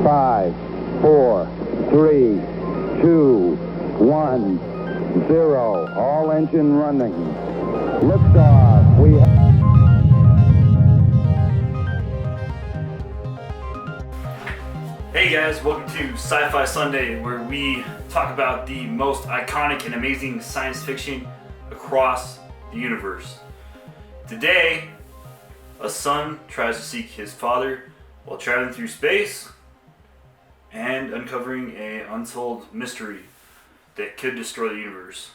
5, 4, 3, 2, 1, 0. All engine running. Liftoff. We have... Hey guys, welcome to Sci-Fi Sunday, where we talk about the most iconic and amazing science fiction across the universe. Today, a son tries to seek his father while traveling through space and uncovering an untold mystery that could destroy the universe.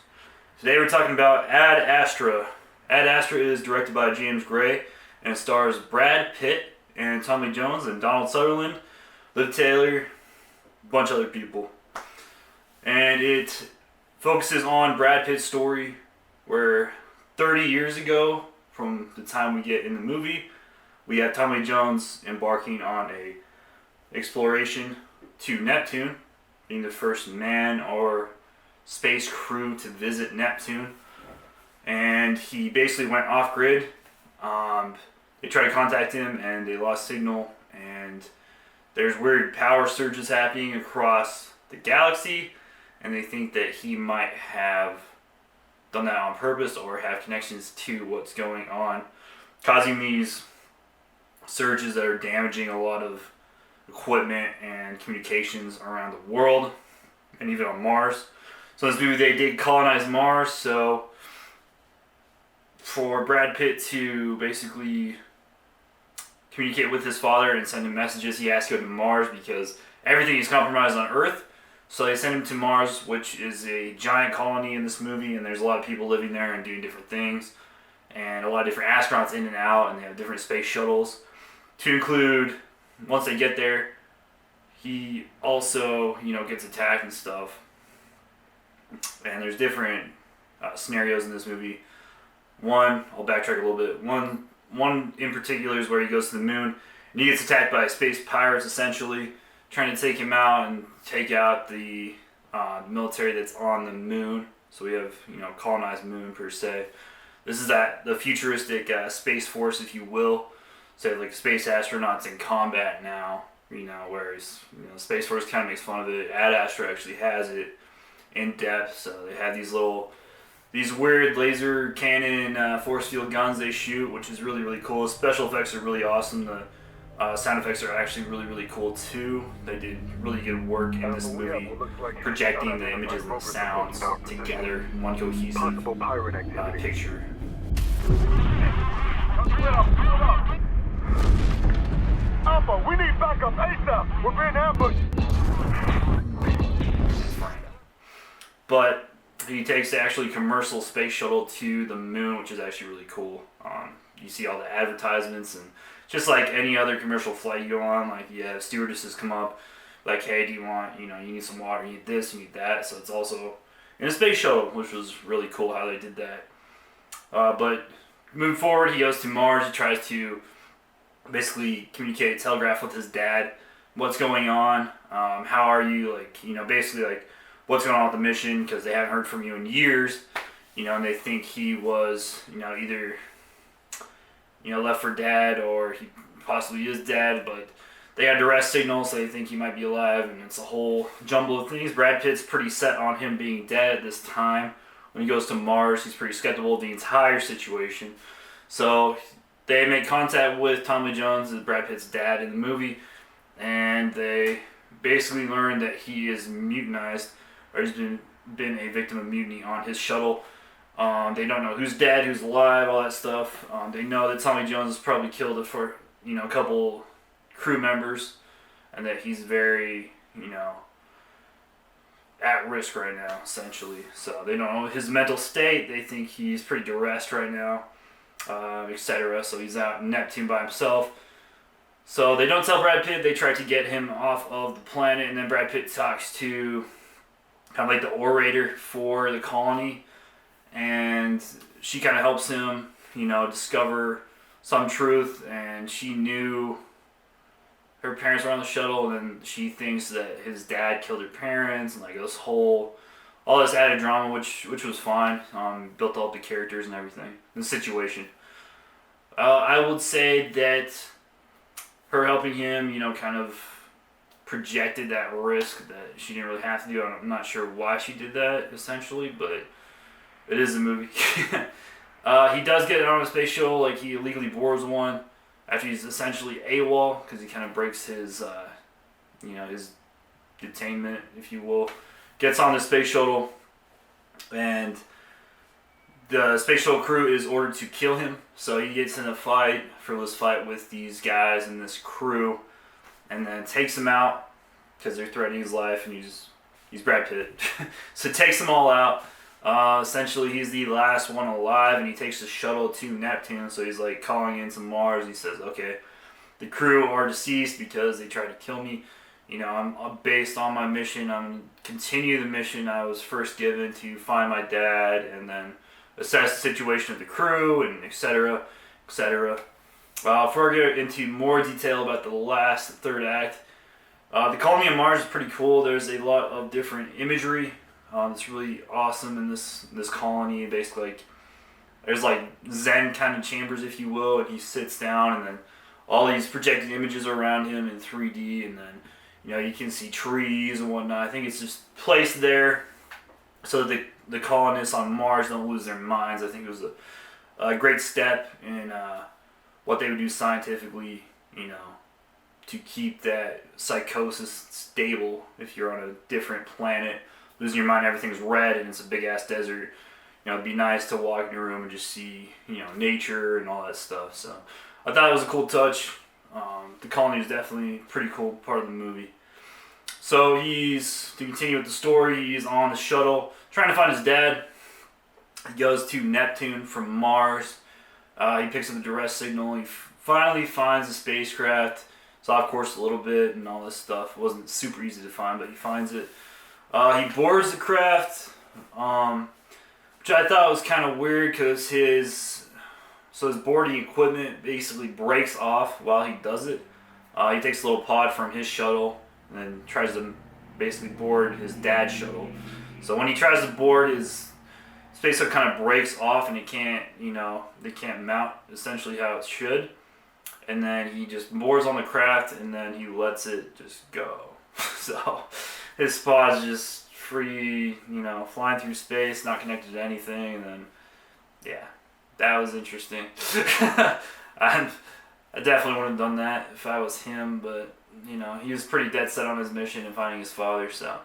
Today we're talking about Ad Astra. Ad Astra is directed by James Gray and it stars Brad Pitt and Tommy Lee Jones and Donald Sutherland, Liv Taylor, a bunch of other people. And it focuses on Brad Pitt's story where 30 years ago from the time we get in the movie, we have Tommy Lee Jones embarking on a exploration to Neptune, being the first man or space crew to visit Neptune. And he basically went off grid. They tried to contact him and they lost signal, and there's weird power surges happening across the galaxy, and they think that he might have done that on purpose or have connections to what's going on, causing these surges that are damaging a lot of equipment and communications around the world and even on Mars. So in this movie they did colonize Mars, so for Brad Pitt to basically communicate with his father and send him messages, he has to go to Mars because everything is compromised on Earth. So they send him to Mars, which is a giant colony in this movie, and there's a lot of people living there and doing different things, and a lot of different astronauts in and out, and they have different space shuttles. To include, once they get there, he also, gets attacked and stuff. And there's different scenarios in this movie. One, I'll backtrack a little bit. One in particular is where he goes to the moon, and he gets attacked by space pirates, essentially trying to take him out and take out the military that's on the moon. So we have, colonized moon per se. This is the futuristic space force, if you will. So like space astronauts in combat now, whereas Space Force kind of makes fun of it. Ad Astra actually has it in depth. So they have these weird laser cannon force field guns they shoot, which is really, really cool. Special effects are really awesome. The sound effects are actually really, really cool too. They did really good work in this movie, projecting the images and the sounds together in one cohesive picture. Alpha, we need backup ASAP. We're being ambushed. But he takes the actually commercial space shuttle to the moon, which is actually really cool. You see all the advertisements, and just like any other commercial flight you go on, like stewardesses come up, like, hey, do you want, you need some water, you need this, you need that. So it's also in a space shuttle, which was really cool how they did that. But moving forward, he goes to Mars. He tries to basically communicate, telegraph with his dad what's going on, how are you, basically what's going on with the mission, because they haven't heard from you in years, and they think he was, either, left for dad, or he possibly is dead, but they got duress signals, so they think he might be alive, and it's a whole jumble of things. Brad Pitt's pretty set on him being dead at this time. When he goes to Mars, he's pretty skeptical of the entire situation. So they make contact with Tommy Lee Jones, Brad Pitt's dad in the movie, and they basically learn that he is mutinized, or he's been a victim of mutiny on his shuttle. They don't know who's dead, who's alive, all that stuff. They know that Tommy Lee Jones has probably killed a couple crew members, and that he's very, at risk right now, essentially. So they don't know his mental state. They think he's pretty duressed right now, etc. So he's out in Neptune by himself. So they don't tell Brad Pitt. They try to get him off of the planet, and then Brad Pitt talks to kind of like the orator for the colony, and she kind of helps him, discover some truth. And she knew her parents were on the shuttle, and then she thinks that his dad killed her parents, and all this added drama, which was fine. Built up the characters and everything, the situation. I would say that her helping him, kind of projected that risk that she didn't really have to do. I'm not sure why she did that, essentially, but it is a movie. He does get on a space shuttle, like he illegally boards one after he's essentially AWOL, because he kind of breaks his, his detainment, if you will. Gets on the space shuttle, and the space shuttle crew is ordered to kill him. So he gets in a frivolous fight with these guys and this crew, and then takes them out because they're threatening his life, and he's Brad Pitt. So takes them all out. Essentially, he's the last one alive, and he takes the shuttle to Neptune. So he's like calling into Mars. He says, "Okay, the crew are deceased because they tried to kill me. I'm based on my mission. I'm going to continue the mission I was first given to find my dad, and then assess the situation of the crew, and etc., etc." Before I get into more detail about the third act, the colony on Mars is pretty cool. There's a lot of different imagery. It's really awesome in this colony. Basically, like, there's like Zen kind of chambers, if you will, and he sits down, and then all these projected images are around him in 3D, and then you can see trees and whatnot. I think it's just placed there so that the colonists on Mars don't lose their minds. I think it was a great step in what they would do scientifically, to keep that psychosis stable. If you're on a different planet, losing your mind, everything's red, and it's a big ass desert. It'd be nice to walk in your room and just see, nature and all that stuff. So I thought it was a cool touch. The colony is definitely a pretty cool part of the movie. So to continue with the story, he's on the shuttle trying to find his dad. He goes to Neptune from Mars. He picks up the duress signal. He finally finds the spacecraft. It's off course a little bit and all this stuff. It wasn't super easy to find, but he finds it. He boards the craft, which I thought was kind of weird because his boarding equipment basically breaks off while he does it. He takes a little pod from his shuttle and then tries to basically board his dad's shuttle. So when he tries to board, his spacesuit kind of breaks off, and they can't mount essentially how it should. And then he just boards on the craft, and then he lets it just go. So his pod's just free, flying through space, not connected to anything. And then, yeah, that was interesting. I definitely wouldn't have done that if I was him, but he was pretty dead set on his mission and finding his father. So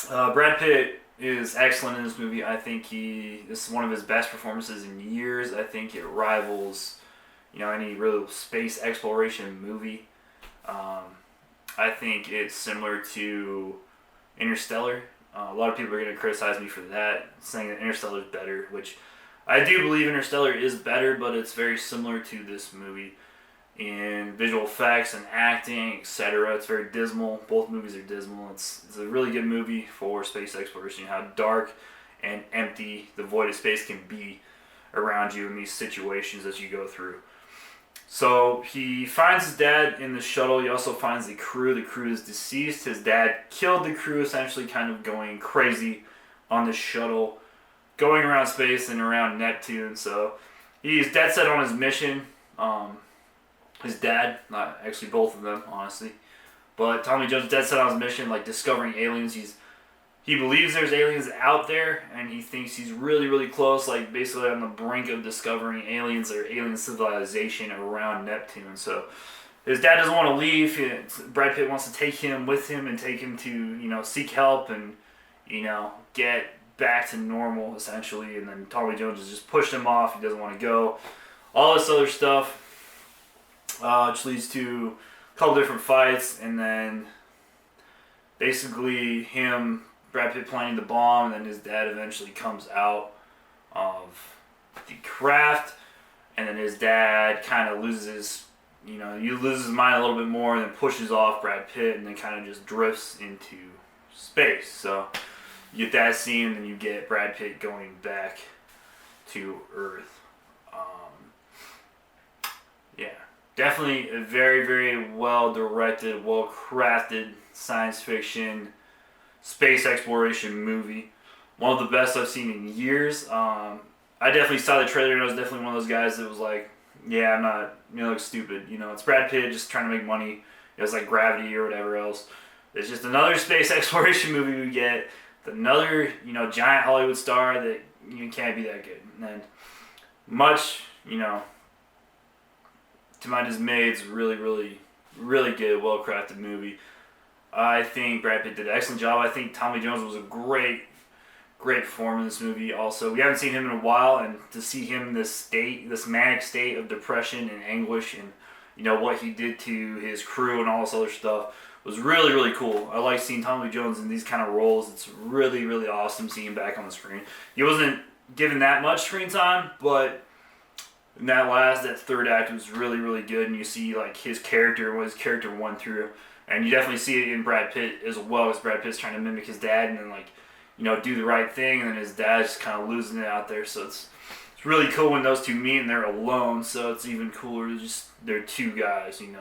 Brad Pitt is excellent in this movie. I think this is one of his best performances in years. I think it rivals any real space exploration movie. I think it's similar to Interstellar. A lot of people are going to criticize me for that, saying that Interstellar is better, which I do believe Interstellar is better, but it's very similar to this movie in visual effects and acting, etc. It's very dismal. Both movies are dismal. It's a really good movie for space exploration, how dark and empty the void of space can be around you in these situations as you go through. So he finds his dad in the shuttle. He also finds the crew. The crew is deceased. His dad killed the crew, essentially kind of going crazy on the shuttle, going around space and around Neptune. So he's dead set on his mission. His dad, not actually both of them, honestly. But Tommy Jones dead set on his mission, like discovering aliens. He believes there's aliens out there, and he thinks he's really, really close, like basically on the brink of discovering aliens or alien civilization around Neptune. So his dad doesn't want to leave. Brad Pitt wants to take him with him and take him to, seek help and, get back to normal, essentially. And then Tommy Jones has just pushed him off. He doesn't want to go. All this other stuff, which leads to a couple different fights, and then basically Brad Pitt planting the bomb, and then his dad eventually comes out of the craft, and then his dad kind of loses he loses his mind a little bit more, and then pushes off Brad Pitt, and then kind of just drifts into space. So you get that scene, and then you get Brad Pitt going back to Earth. Definitely a very, very well-directed, well-crafted science fiction space exploration movie. One of the best I've seen in years. I definitely saw the trailer, and I was definitely one of those guys that was like, yeah, I'm not, it looks stupid. It's Brad Pitt just trying to make money, It was like Gravity or whatever else. It's just another space exploration movie we get. Another, giant Hollywood star that can't be that good. And much, to my dismay, it's really, really, really good, well-crafted movie. I think Brad Pitt did an excellent job. I think Tommy Jones was a great performer in this movie also. We haven't seen him in a while, and to see him in this manic state of depression and anguish and, what he did to his crew and all this other stuff was really, really cool. I like seeing Tommy Jones in these kind of roles. It's really, really awesome seeing him back on the screen. He wasn't given that much screen time, but in that third act was really, really good, and you see like his character, what his character went through, and you definitely see it in Brad Pitt as well, as Brad Pitt's trying to mimic his dad and then do the right thing, and then his dad's just kind of losing it out there. So it's really cool when those two meet and they're alone. So it's even cooler. They're two guys. You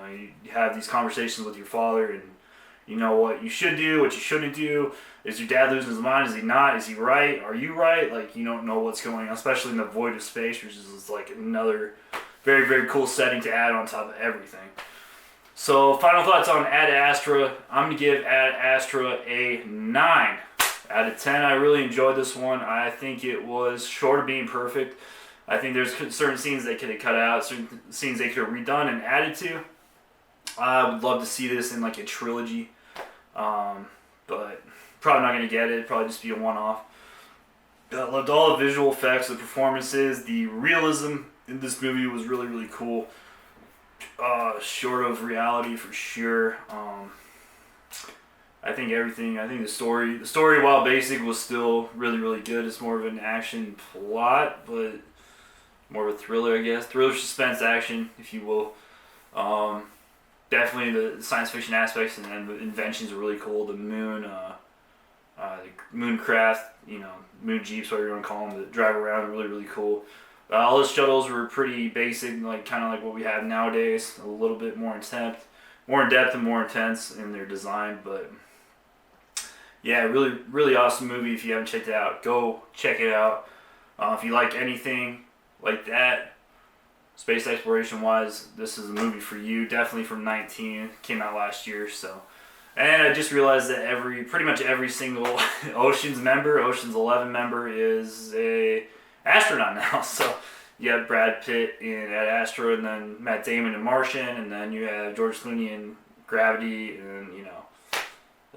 have these conversations with your father, and you know what you should do, what you shouldn't do. Is your dad losing his mind? Is he not? Is he right? Are you right? You don't know what's going on, especially in the void of space, which is like another very, very cool setting to add on top of everything. So final thoughts on Ad Astra. I'm going to give Ad Astra a 9 out of 10. I really enjoyed this one. I think it was short of being perfect. I think there's certain scenes they could have cut out, certain scenes they could have redone and added to. I would love to see this in a trilogy, but probably not going to get it. Probably just be a one-off. I loved all the visual effects, the performances, the realism in this movie was really, really cool. Short of reality for sure. I think the story, while basic, was still really, really good. It's more of an action plot, but more of a thriller, I guess. Thriller, suspense, action, if you will. Definitely the science fiction aspects and then the inventions are really cool. The moon, the moon craft, moon jeeps, whatever you want to call them, that drive around are really, really cool. All the shuttles were pretty basic, kind of like what we have nowadays. A little bit more in depth and more intense in their design, but yeah, really, really awesome movie. If you haven't checked it out, go check it out. If you like anything like that, space exploration wise, this is a movie for you. Definitely from 19, came out last year. So, and I just realized that pretty much every single Ocean's 11 member is a astronaut now. So you have Brad Pitt in Ad Astra, and then Matt Damon in Martian, and then you have George Clooney in Gravity, and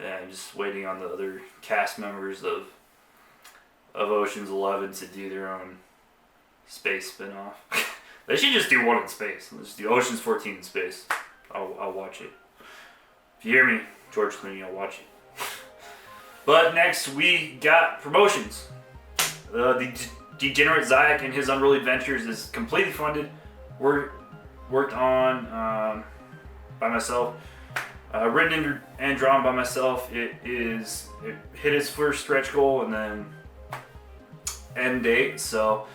I'm just waiting on the other cast members of Ocean's 11 to do their own space spinoff. They should just do one in space. Let's just do Ocean's 14 in space. I'll watch it. If you hear me, George Clooney, I'll watch it. But next we got promotions. The Degenerate Zayak and His Unruly Adventures is completely funded. Worked on by myself. Written and drawn by myself. It hit its first stretch goal and then end date. So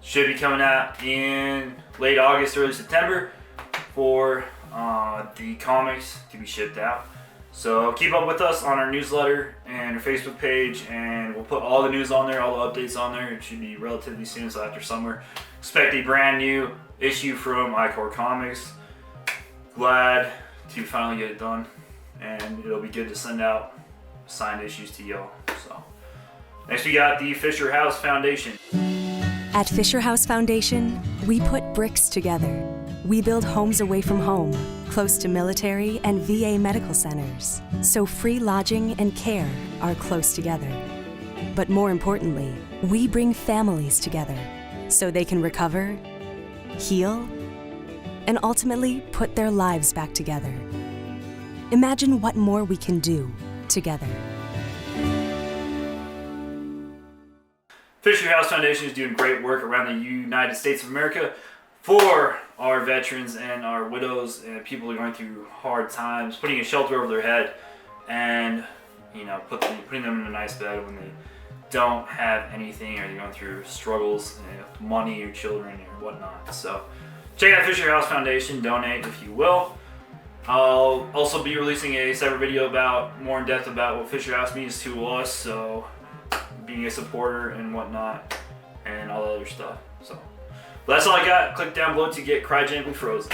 should be coming out in late August, early September for the comics to be shipped out. So keep up with us on our newsletter and our Facebook page, and we'll put all the news on there, all the updates on there. It should be relatively soon, so after summer. Expect a brand new issue from iCore Comics. Glad to finally get it done, and it'll be good to send out signed issues to y'all. So next we got the Fisher House Foundation. At Fisher House Foundation, we put bricks together. We build homes away from home, close to military and VA medical centers, so free lodging and care are close together. But more importantly, we bring families together so they can recover, heal, and ultimately put their lives back together. Imagine what more we can do together. Fisher House Foundation is doing great work around the United States of America for our veterans and our widows and people who are going through hard times, putting a shelter over their head and putting them in a nice bed when they don't have anything or they're going through struggles with money or children or whatnot. So check out Fisher House Foundation, donate if you will. I'll also be releasing a separate video more in depth about what Fisher House means to us, so being a supporter and whatnot and all the other stuff. So that's all I got. Click down below to get cryogenically frozen.